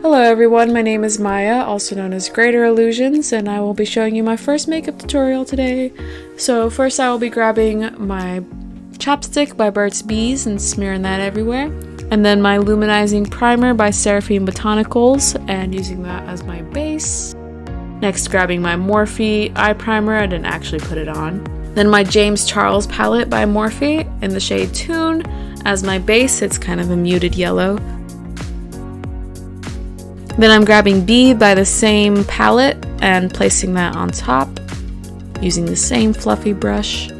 Hello everyone, my name is Maya, also known as Greater Illusions, and I will be showing you my first makeup tutorial today. So first I will be grabbing my chapstick by Burt's Bees and smearing that everywhere. And then my luminizing primer by Seraphine Botanicals and using that as my base. Next grabbing my Morphe eye primer, I didn't actually put it on. Then my James Charles palette by Morphe in the shade Tune as my base, it's kind of a muted yellow. Then I'm grabbing B by the same palette and placing that on top using the same fluffy brush.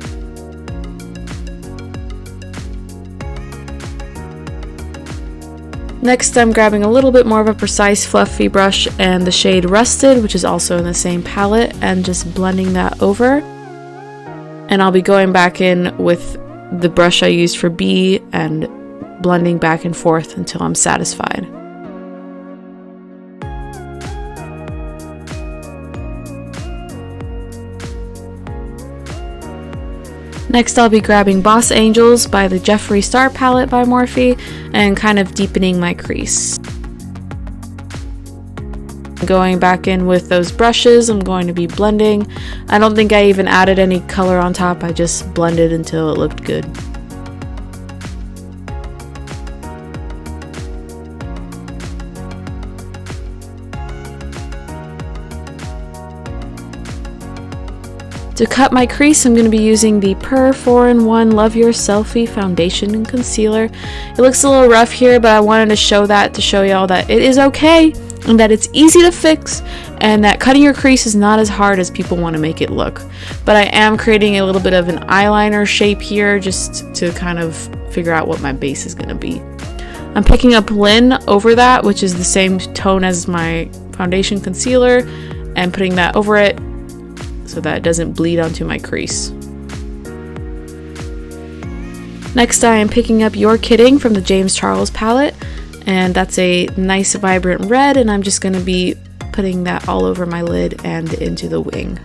Next I'm grabbing a little bit more of a precise fluffy brush and the shade Rusted, which is also in the same palette, and just blending that over. And I'll be going back in with the brush I used for B and blending back and forth until I'm satisfied. Next I'll be grabbing Boss Angels by the Jeffree Star palette by Morphe and kind of deepening my crease. Going back in with those brushes, I'm going to be blending. I don't think I even added any color on top, I just blended until it looked good. To cut my crease, I'm going to be using the Per 4-in-1 Love Your Selfie Foundation and Concealer. It looks a little rough here, but I wanted to show y'all that it is okay and that it's easy to fix and that cutting your crease is not as hard as people want to make it look. But I am creating a little bit of an eyeliner shape here just to kind of figure out what my base is going to be. I'm picking up Lynn over that, which is the same tone as my foundation concealer, and putting that over it so that it doesn't bleed onto my crease. Next I am picking up You're Kidding from the James Charles palette, and that's a nice vibrant red, and I'm just going to be putting that all over my lid and into the wing.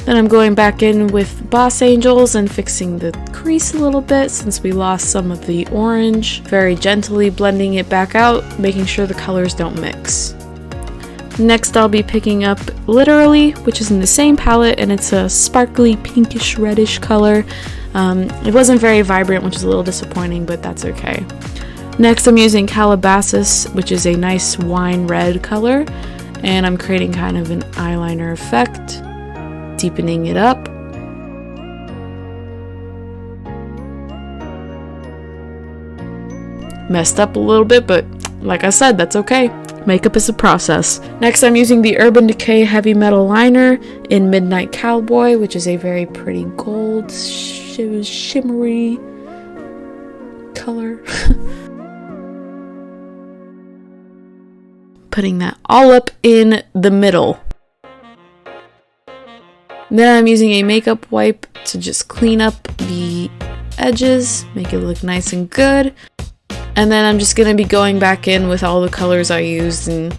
Then I'm going back in with Boss Angels and fixing the crease a little bit since we lost some of the orange. Very gently blending it back out, making sure the colors don't mix. Next I'll be picking up Literally, which is in the same palette, and it's a sparkly pinkish reddish color. It wasn't very vibrant, which is a little disappointing, but that's okay. Next I'm using Calabasas, which is a nice wine red color, and I'm creating kind of an eyeliner effect, deepening it up. Messed up a little bit, but like I said, that's okay. Makeup is a process. Next I'm using the Urban Decay Heavy Metal Liner in Midnight Cowboy, which is a very pretty gold, shimmery color. Putting that all up in the middle. Then I'm using a makeup wipe to just clean up the edges, make it look nice and good. And then I'm just going to be going back in with all the colors I used and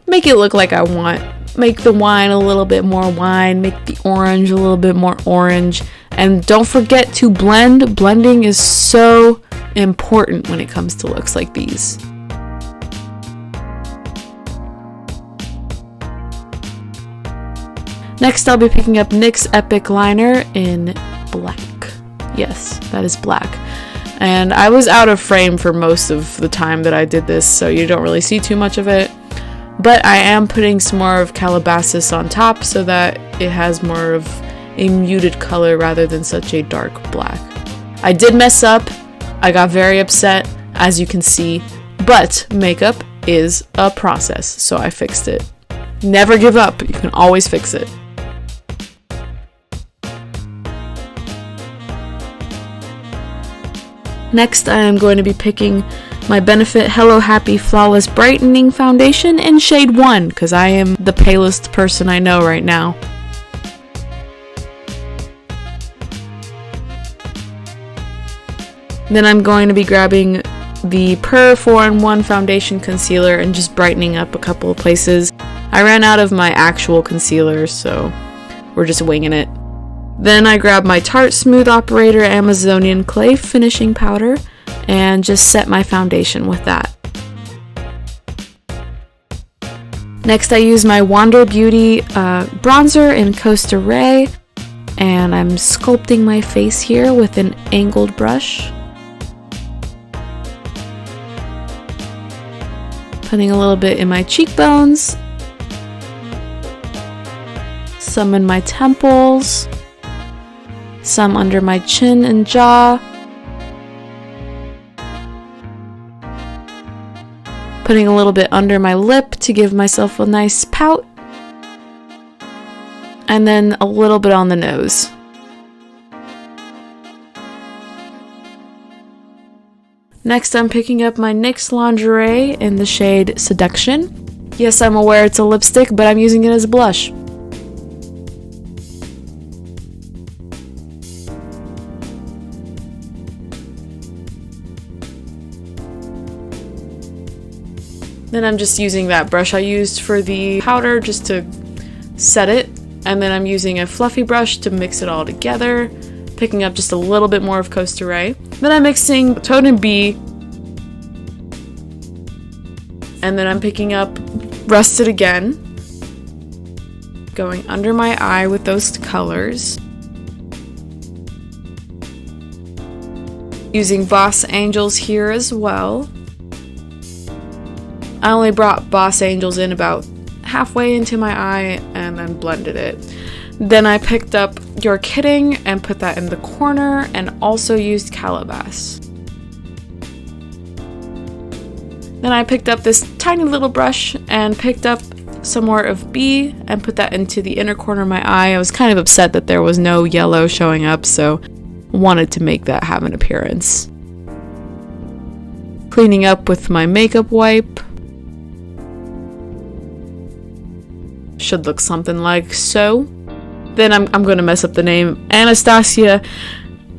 make it look like I want. Make the wine a little bit more wine, make the orange a little bit more orange. And don't forget to blend. Blending is so important when it comes to looks like these. Next I'll be picking up NYX Epic Liner in black. Yes, that is black. And I was out of frame for most of the time that I did this, so you don't really see too much of it. But I am putting some more of Calabasas on top so that it has more of a muted color rather than such a dark black. I did mess up. I got very upset, as you can see, but makeup is a process, so I fixed it. Never give up. You can always fix it. Next, I am going to be picking my Benefit Hello Happy Flawless Brightening Foundation in shade 1, because I am the palest person I know right now. Then I'm going to be grabbing the Per 4-in-1 Foundation Concealer and just brightening up a couple of places. I ran out of my actual concealer, so we're just winging it. Then I grabbed my Tarte Smooth Operator Amazonian Clay finishing powder and just set my foundation with that. Next I use my Wander Beauty bronzer in Costa Ray, and I'm sculpting my face here with an angled brush. Putting a little bit in my cheekbones, some in my temples, some under my chin and jaw. Putting a little bit under my lip to give myself a nice pout. And then a little bit on the nose. Next, I'm picking up my NYX lingerie in the shade Seduction. Yes, I'm aware it's a lipstick, but I'm using it as a blush. Then I'm just using that brush I used for the powder just to set it. And then I'm using a fluffy brush to mix it all together, picking up just a little bit more of Costa Ray. Then I'm mixing Toad & B. And then I'm picking up Rusted again, going under my eye with those colors. Using Boss Angels here as well. I only brought Boss Angels in about halfway into my eye and then blended it. Then I picked up You're Kidding and put that in the corner, and also used Calabash. Then I picked up this tiny little brush and picked up some more of B and put that into the inner corner of my eye. I was kind of upset that there was no yellow showing up, so wanted to make that have an appearance. Cleaning up with my makeup wipe. Should look something like so. Then I'm going to mess up the name. Anastasia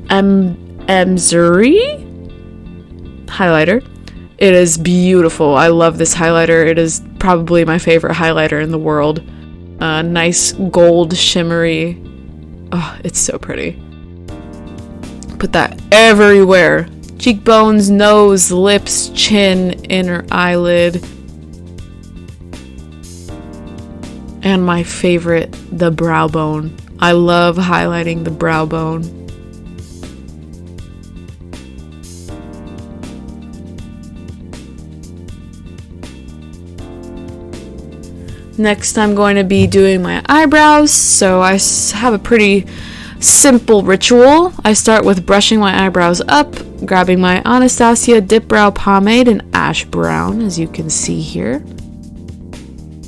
Amzuri highlighter. It is beautiful. I love this highlighter. It is probably my favorite highlighter in the world. Nice gold shimmery. Oh, it's so pretty. Put that everywhere. Cheekbones, nose, lips, chin, inner eyelid. And my favorite, the brow bone. I love highlighting the brow bone. Next, I'm going to be doing my eyebrows. So I have a pretty simple ritual. I start with brushing my eyebrows up, grabbing my Anastasia Dip Brow Pomade in Ash Brown, as you can see here.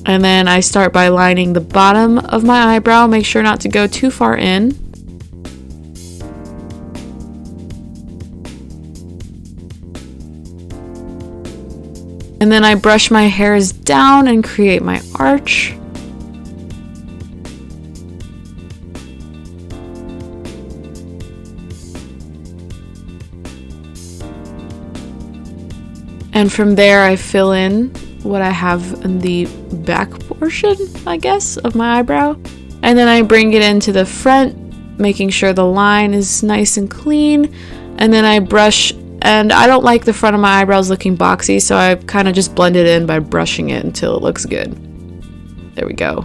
And then I start by lining the bottom of my eyebrow. Make sure not to go too far in. And then I brush my hairs down and create my arch. And from there I fill in what I have in the back portion, I guess, of my eyebrow. And then I bring it into the front, making sure the line is nice and clean. And then I brush, and I don't like the front of my eyebrows looking boxy, so I kind of just blend it in by brushing it until it looks good. There we go.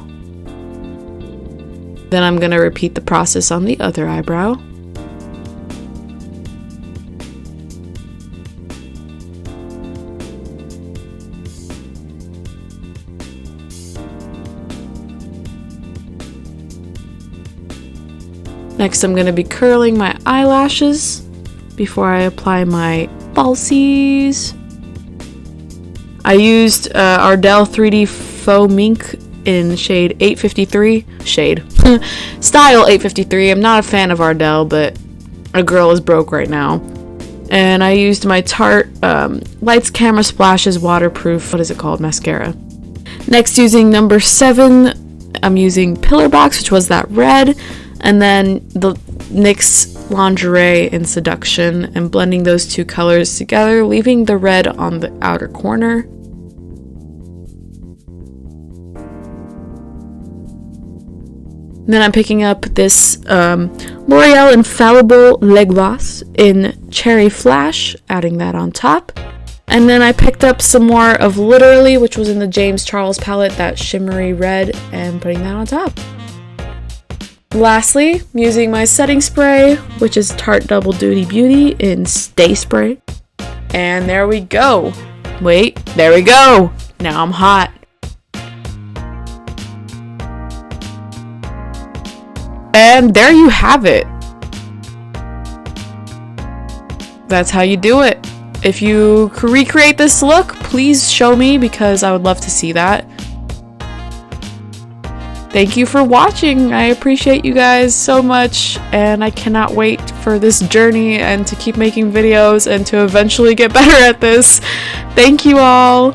Then I'm going to repeat the process on the other eyebrow. Next, I'm going to be curling my eyelashes before I apply my falsies. I used Ardell 3D Faux Mink in shade 853. Style 853. I'm not a fan of Ardell, but a girl is broke right now. And I used my Tarte Lights Camera Splashes Waterproof, what is it called, mascara. Next, using number 7, I'm using Pillar Box, which was that red. And then the NYX Lingerie in Seduction, and blending those two colors together, leaving the red on the outer corner. And then I'm picking up this L'Oreal Infallible Le Gloss in Cherry Flash, adding that on top. And then I picked up some more of Literally, which was in the James Charles palette, that shimmery red, and putting that on top. Lastly, I'm using my setting spray, which is Tarte Double Duty Beauty in Stay Spray. And there we go. Wait, there we go. Now I'm hot. And there you have it. That's how you do it. If you recreate this look, please show me because I would love to see that. Thank you for watching. I appreciate you guys so much, and I cannot wait for this journey and to keep making videos and to eventually get better at this. Thank you all.